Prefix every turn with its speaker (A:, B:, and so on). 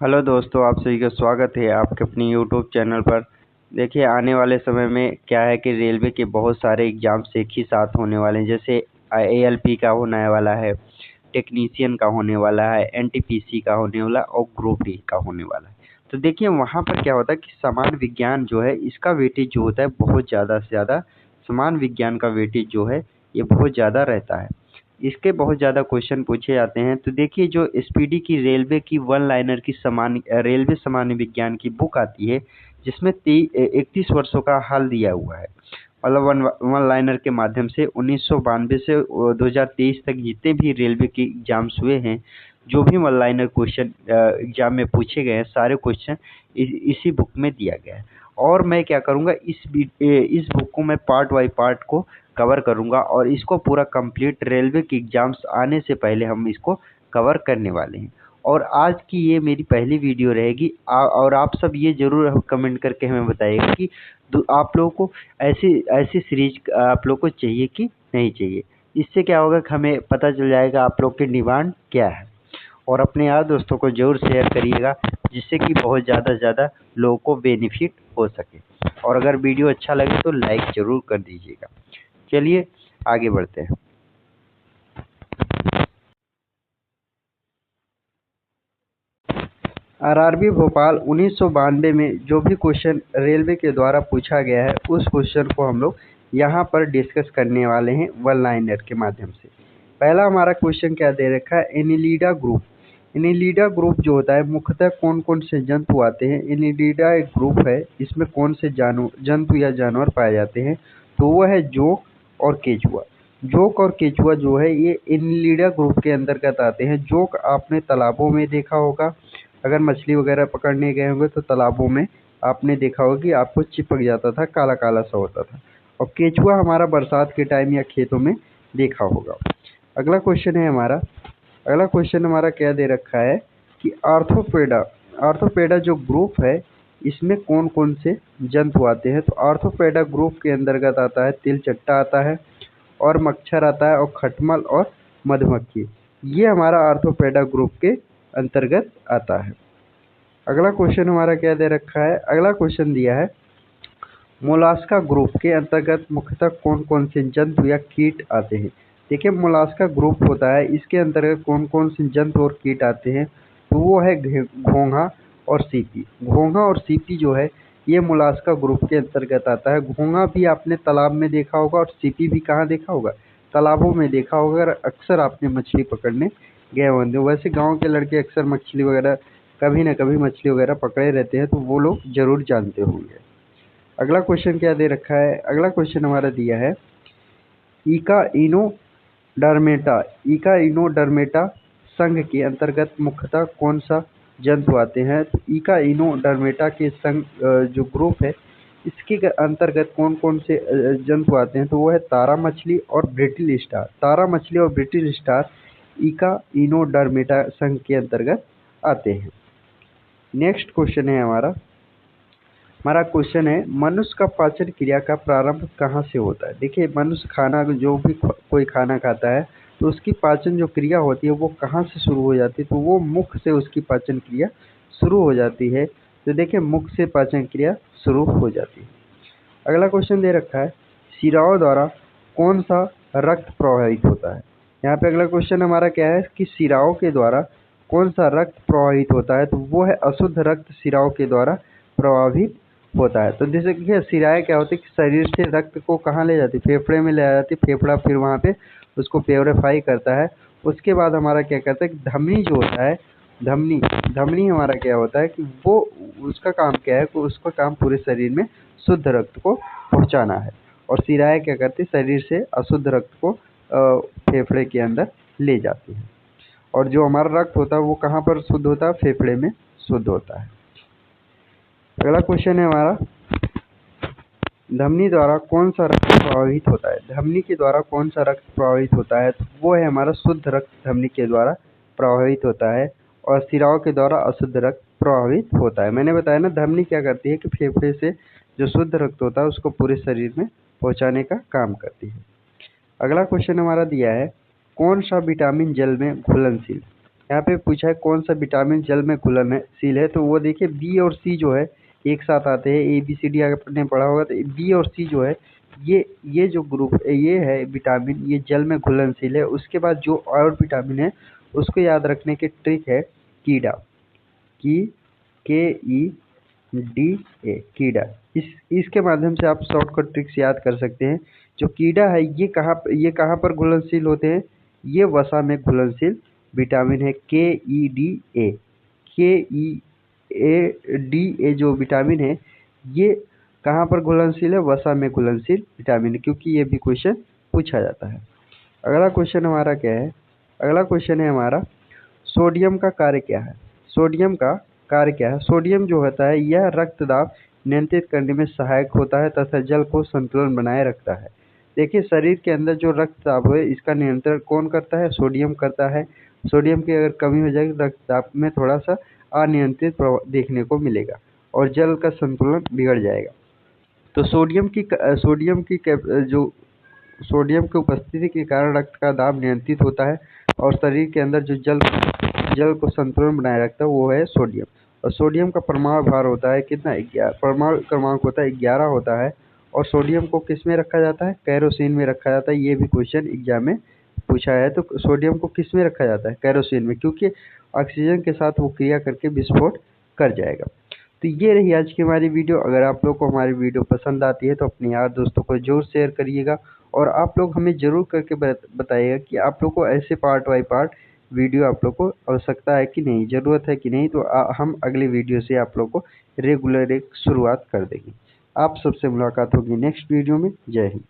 A: Hello दोस्तों, आप सभी का स्वागत है आपके अपनी यूट्यूब चैनल पर। देखिए, आने वाले समय में क्या है कि रेलवे के बहुत सारे एग्ज़ाम्स एक ही साथ होने वाले हैं। जैसे ALP का होने वाला है, टेक्नीशियन का होने वाला है, NTPC का होने वाला है और ग्रुप डी का होने वाला है। तो देखिए, वहाँ पर क्या होता है कि सामान्य विज्ञान जो है इसका वेटेज जो होता है बहुत ज़्यादा से ज़्यादा सामान्य विज्ञान का वेटेज जो है ये बहुत ज़्यादा रहता है। इसके बहुत ज़्यादा क्वेश्चन पूछे जाते हैं। तो देखिए, जो स्पीडी की रेलवे की वन लाइनर की रेलवे सामान्य विज्ञान की बुक आती है, जिसमें 31 वर्षों का हाल दिया हुआ है। मतलब वन लाइनर के माध्यम से 1992 से 2023 तक जितने भी रेलवे के एग्जाम्स हुए हैं, जो भी वन लाइनर क्वेश्चन एग्जाम में पूछे गए हैं, सारे क्वेश्चन इसी बुक में दिया गया है। और मैं क्या करूँगा, इस बुक को मैं पार्ट बाई पार्ट को कवर करूँगा और इसको पूरा कंप्लीट रेलवे के एग्जाम्स आने से पहले हम इसको कवर करने वाले हैं। और आज की ये मेरी पहली वीडियो रहेगी। और आप सब ये ज़रूर कमेंट करके हमें बताइएगा कि आप लोगों को ऐसी ऐसी सीरीज आप लोग को चाहिए कि नहीं चाहिए। इससे क्या होगा कि हमें पता चल जाएगा आप लोग की डिमांड क्या है। और अपने यार दोस्तों को ज़रूर शेयर करिएगा, जिससे कि बहुत ज़्यादा से ज़्यादा लोगों को बेनिफिट हो सके। और अगर वीडियो अच्छा लगे तो लाइक ज़रूर कर दीजिएगा। चलिए आगे बढ़ते हैं। RRB भोपाल 1992 में जो भी क्वेश्चन रेलवे के द्वारा पूछा गया है, उस क्वेश्चन को हम लोग यहाँ पर डिस्कस करने वाले हैं वन लाइनर के माध्यम से। पहला हमारा क्वेश्चन क्या दे रखा है, एनिलिडा ग्रुप। एनिलिडा ग्रुप जो होता है, मुख्यतः कौन कौन से जंतु आते हैं। एनिलिडा एक ग्रुप है, इसमें कौन से जंतु या जानवर पाए जाते हैं, तो वो है जोंक और केचुआ। जोंक और केचुआ जो है ये एनिलिडा ग्रुप के अंतर्गत आते हैं। जोंक आपने तालाबों में देखा होगा, अगर मछली वगैरह पकड़ने गए होंगे तो तालाबों में आपने देखा होगा कि आपको चिपक जाता था, काला काला सा होता था। और केचुआ हमारा बरसात के टाइम या खेतों में देखा होगा। अगला क्वेश्चन है हमारा, अगला क्वेश्चन हमारा क्या दे रखा है कि आर्थोपेडा। आर्थोपेडा जो ग्रुप है, इसमें कौन कौन से जंतु आते हैं। तो आर्थोपेडा ग्रुप के अंतर्गत आता है तिलचट्टा आता है, और मच्छर आता है, और खटमल और मधुमक्खी। ये हमारा आर्थोपेडा ग्रुप के अंतर्गत आता है। अगला क्वेश्चन हमारा क्या दे रखा है, अगला क्वेश्चन दिया है मोलास्का ग्रुप के अंतर्गत मुख्यतः कौन कौन से जंतु या कीट आते हैं। देखिए, मोलास्का ग्रुप होता है, इसके अंतर्गत कौन कौन से जंतु और कीट आते हैं, तो वो है घोंघा और सीपी। घोंघा और सीपी जो है ये मोलास्का ग्रुप के अंतर्गत आता है। घोंघा भी आपने तालाब में देखा होगा और सीपी भी कहाँ देखा होगा, तालाबों में देखा होगा। अक्सर आपने मछली पकड़ने गए होंगे। वैसे गांव के लड़के अक्सर मछली वगैरह कभी ना कभी मछली वगैरह पकड़े रहते हैं, तो वो लोग जरूर जानते होंगे। अगला क्वेश्चन क्या दे रखा है, अगला क्वेश्चन हमारा दिया है ईका इनोडर्मेटा। ईका इनोडर्मेटा संघ के अंतर्गत मुख्यतः कौन सा जंतु आते हैं। तो ईका इनोडर्मेटा के संघ जो ग्रुप है, इसके अंतर्गत कौन कौन से जंतु आते हैं, तो वो है तारा मछली और ब्रिटिल स्टार। तारा मछली और ब्रिटिल स्टार ईका इनोडर्मेटा संघ के अंतर्गत आते हैं। नेक्स्ट क्वेश्चन है हमारा क्वेश्चन है मनुष्य का पाचन क्रिया का प्रारंभ कहाँ से होता है। देखिए, मनुष्य खाना जो भी कोई खाना खाता है, तो उसकी पाचन जो क्रिया होती है वो कहाँ से शुरू हो जाती है, तो वो मुख से उसकी पाचन क्रिया शुरू हो जाती है। तो देखिए, मुख से पाचन क्रिया शुरू हो जाती है। अगला क्वेश्चन दे रखा है शिराओं द्वारा कौन सा रक्त प्रवाहित होता है। यहाँ पे अगला क्वेश्चन हमारा क्या है कि शिराओं के द्वारा कौन सा रक्त प्रवाहित होता है, तो वो है अशुद्ध रक्त शिराओं के द्वारा प्रवाहित होता है। तो जैसे कि शिराएं क्या होती है कि शरीर से रक्त को कहाँ ले जाती है, फेफड़े में ले जाती है। फेफड़ा फिर वहाँ पे उसको प्योरीफाई करता है। उसके बाद हमारा क्या कहता है कि धमनी जो होता है, धमनी धमनी हमारा क्या होता है कि वो उसका काम क्या है कि उसका काम पूरे शरीर में शुद्ध रक्त को पहुँचाना है। और शिराएं क्या करती है, शरीर से अशुद्ध रक्त को फेफड़े के अंदर ले जाती है। और जो हमारा रक्त होता है वो कहाँ पर शुद्ध होता है, फेफड़े में शुद्ध होता है। अगला क्वेश्चन है हमारा धमनी द्वारा कौन सा रक्त प्रवाहित होता है। धमनी के द्वारा कौन सा रक्त प्रवाहित होता है, तो वो है हमारा शुद्ध रक्त धमनी के द्वारा प्रवाहित होता है। और शिराओं के द्वारा अशुद्ध रक्त प्रवाहित होता है। मैंने बताया ना, धमनी क्या करती है कि फेफड़े से जो शुद्ध रक्त होता है उसको पूरे शरीर में पहुँचाने का काम करती है। अगला क्वेश्चन हमारा दिया है कौन सा विटामिन जल में घुलनशील। यहाँ पे पूछा है कौन सा विटामिन जल में घुलनशील है, तो वो देखिए बी और सी जो है एक साथ आते हैं। ए बी सी डी आपने पढ़ा होगा, तो बी और सी जो है ये जो ग्रुप ये है विटामिन, ये जल में घुलनशील है। उसके बाद जो और विटामिन है उसको याद रखने की ट्रिक है कीड़ा, KEDA कीड़ा। इसके माध्यम से आप शॉर्टकट ट्रिक्स याद कर सकते हैं। जो कीड़ा है ये कहाँ पर घुलनशील होते हैं, ये वसा में घुलनशील विटामिन है KEDA। KEDA जो विटामिन है ये कहाँ पर घुलनशील है, वसा में घुलनशील विटामिन है, क्योंकि ये भी क्वेश्चन पूछा जाता है। अगला क्वेश्चन हमारा क्या है, अगला क्वेश्चन है हमारा सोडियम का कार्य क्या है। सोडियम का कार्य क्या है, सोडियम जो होता है यह रक्त दाब नियंत्रित करने में सहायक होता है तथा जल को संतुलन बनाए रखता है। देखिए शरीर के अंदर जो रक्त दाब है इसका नियंत्रण कौन करता है, सोडियम करता है। सोडियम की अगर कमी हो जाएगी रक्त दाब में थोड़ा सा अनियंत्रित प्रभाव देखने को मिलेगा और जल का संतुलन बिगड़ जाएगा। तो सोडियम की उपस्थिति के कारण रक्त का दाब नियंत्रित होता है और शरीर के अंदर जो जल को संतुलन बनाए रखता है वो है सोडियम। और सोडियम का परमाणु भार होता है कितना, 11। परमाणु क्रमांक होता है 11 होता है। और सोडियम को किस में रखा जाता है, केरोसिन में रखा जाता है। ये भी क्वेश्चन एग्जाम में पूछा है। तो सोडियम को किस में रखा जाता है, केरोसिन में, क्योंकि ऑक्सीजन के साथ वो क्रिया करके विस्फोट कर जाएगा। तो ये रही आज की हमारी वीडियो। अगर आप लोग को हमारी वीडियो पसंद आती है तो अपने यार दोस्तों को जरूर शेयर करिएगा और आप लोग हमें ज़रूर करके बताइएगा कि आप लोग को ऐसे पार्ट बाय पार्ट वीडियो आप लोग को आवश्यकता है कि नहीं, ज़रूरत है कि नहीं। तो हम अगले वीडियो से आप लोग को रेगुलर एक शुरुआत कर देंगे। आप सबसे मुलाकात होगी नेक्स्ट वीडियो में। जय हिंद।